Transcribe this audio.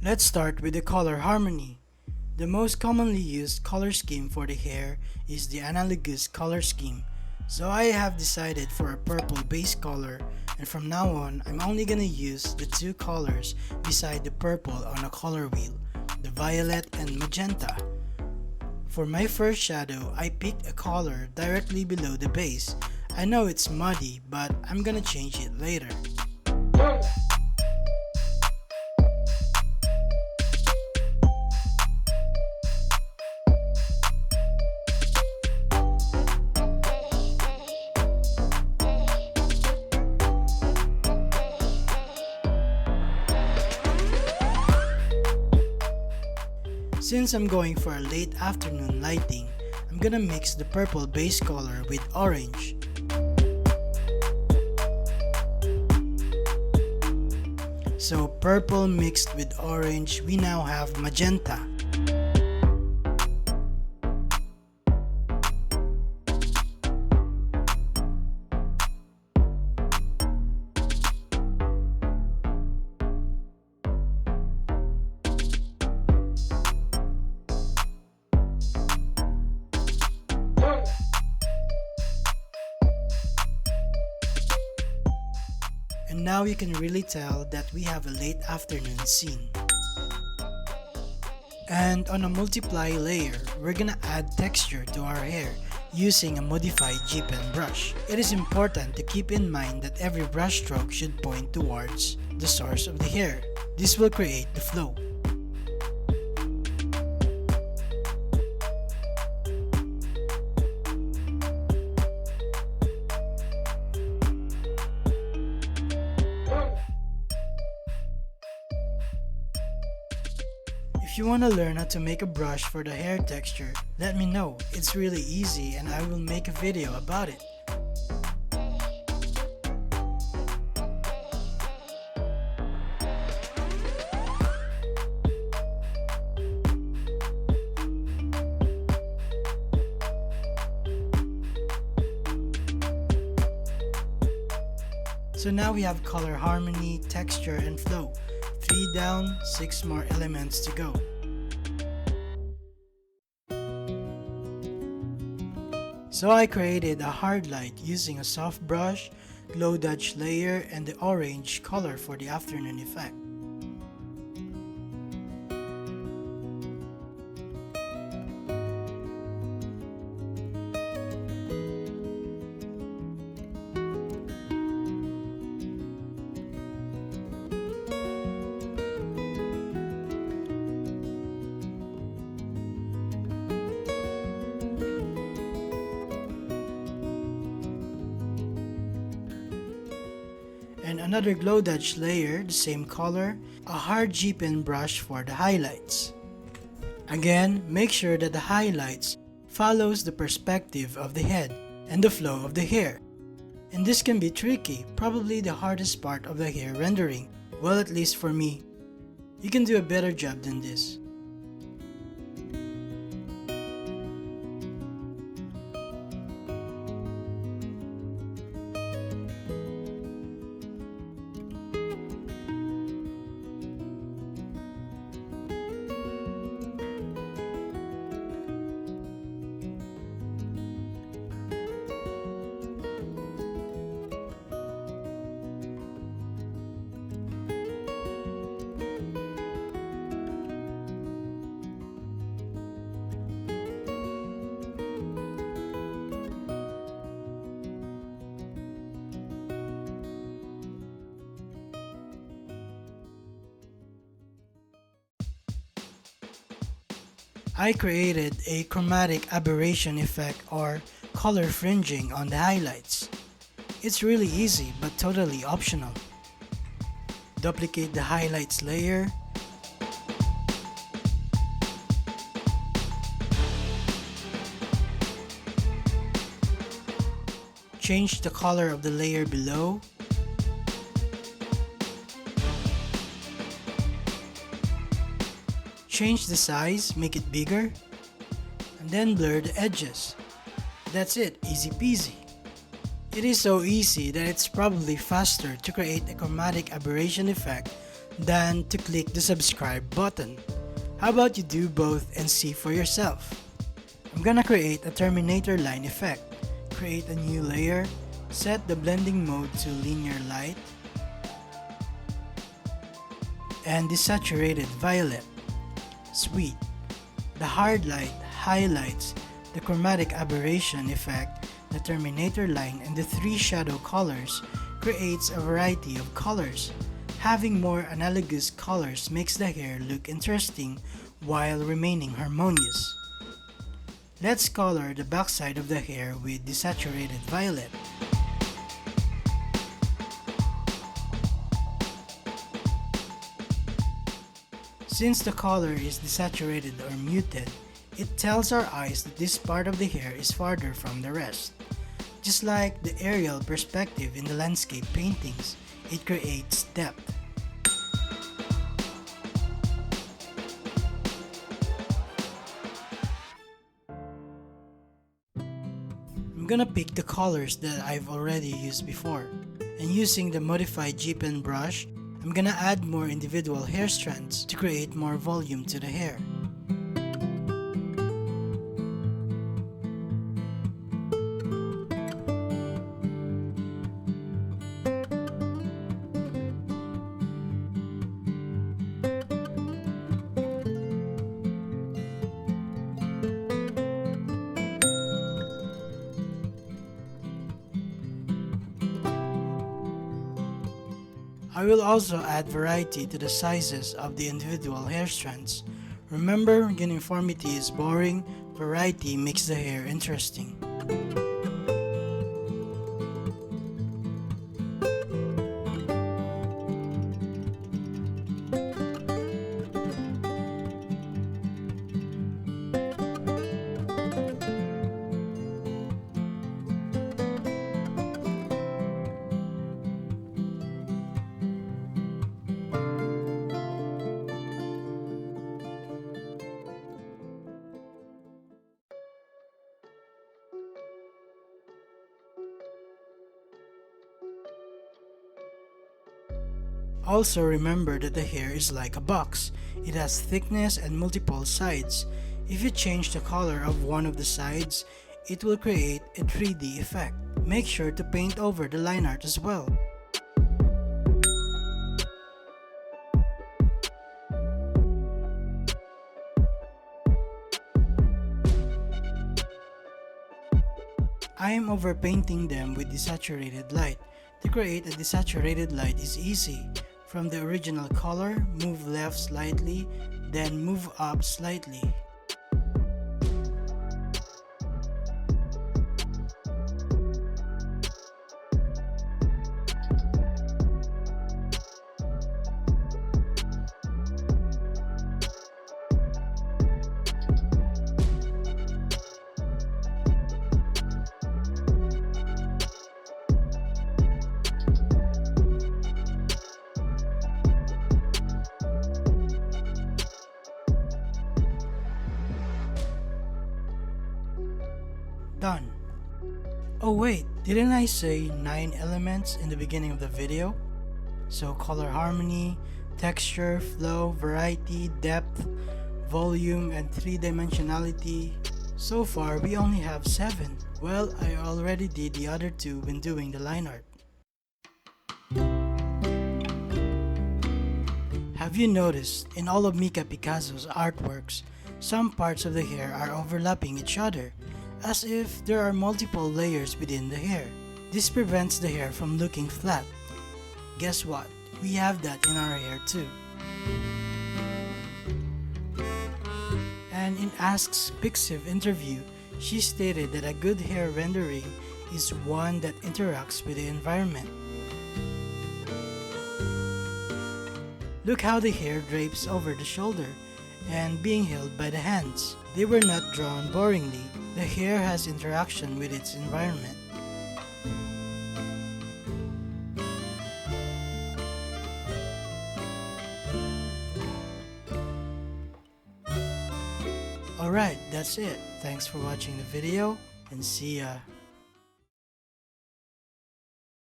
Let's start with the color harmony. The most commonly used color scheme for the hair is the Analogous color scheme. So I have decided for a purple base color, and from now on I'm only gonna use the two colors beside the purple on a color wheel, the violet and magenta. For my first shadow, I picked a color directly below the base. I know it's muddy, but I'm gonna change it later. Since I'm going for a late afternoon lighting, I'm gonna mix the purple base color with orange. So purple mixed with orange, we now have magenta. And now you can really tell that we have a late afternoon scene. And on a multiply layer, we're gonna add texture to our hair using a modified G-pen brush. It is important to keep in mind that every brush stroke should point towards the source of the hair. This will create the flow. If you want to learn how to make a brush for the hair texture, let me know. It's really easy and I will make a video about it. So now we have color harmony, texture, and flow. 3 down, 6 more elements to go. So I created a hard light using a soft brush, glow dodge layer, and the orange color for the afternoon effect. And another glow dodge layer, the same color, a hard G-pen brush for the highlights. Again, make sure that the highlights follows the perspective of the head and the flow of the hair. And this can be tricky, probably the hardest part of the hair rendering. Well, at least for me. You can do a better job than this. I created a chromatic aberration effect or color fringing on the highlights. It's really easy but totally optional. Duplicate the highlights layer. Change the color of the layer below. Change the size, make it bigger, and then blur the edges. That's it, easy peasy. It is so easy that it's probably faster to create a chromatic aberration effect than to click the subscribe button. How about you do both and see for yourself? I'm gonna create a Terminator line effect. Create a new layer, set the blending mode to linear light, and desaturated violet. Sweet. The Hardlight highlights the Chromatic Aberration effect. The Terminator line and the three shadow colors creates a variety of colors. Having more analogous colors makes the hair look interesting while remaining harmonious. Let's color the backside of the hair with desaturated violet. Since the color is desaturated or muted, it tells our eyes that this part of the hair is farther from the rest. Just like the aerial perspective in the landscape paintings, it creates depth. I'm gonna pick the colors that I've already used before, and using the modified G-pen brush, I'm gonna add more individual hair strands to create more volume to the hair. I will also add variety to the sizes of the individual hair strands. Remember, uniformity is boring, variety makes the hair interesting. Also remember that the hair is like a box. It has thickness and multiple sides. If you change the color of one of the sides, it will create a 3D effect. Make sure to paint over the line art as well. I am overpainting them with desaturated light. To create a desaturated light is easy. From the original color, move left slightly, then move up slightly. Done. Oh wait, didn't I say 9 elements in the beginning of the video? So color harmony, texture, flow, variety, depth, volume, and 3-dimensionality. So far, we only have 7. Well, I already did the other 2 when doing the line art. Have you noticed, in all of Mika Pikazo's artworks, some parts of the hair are overlapping each other, as if there are multiple layers within the hair. This prevents the hair from looking flat. Guess what? We have that in our hair too. And in Ask's Pixiv interview, she stated that a good hair rendering is one that interacts with the environment. Look how the hair drapes over the shoulder and being held by the hands. They were not drawn boringly. The hair has interaction with its environment. Alright, that's it. Thanks for watching the video and see ya.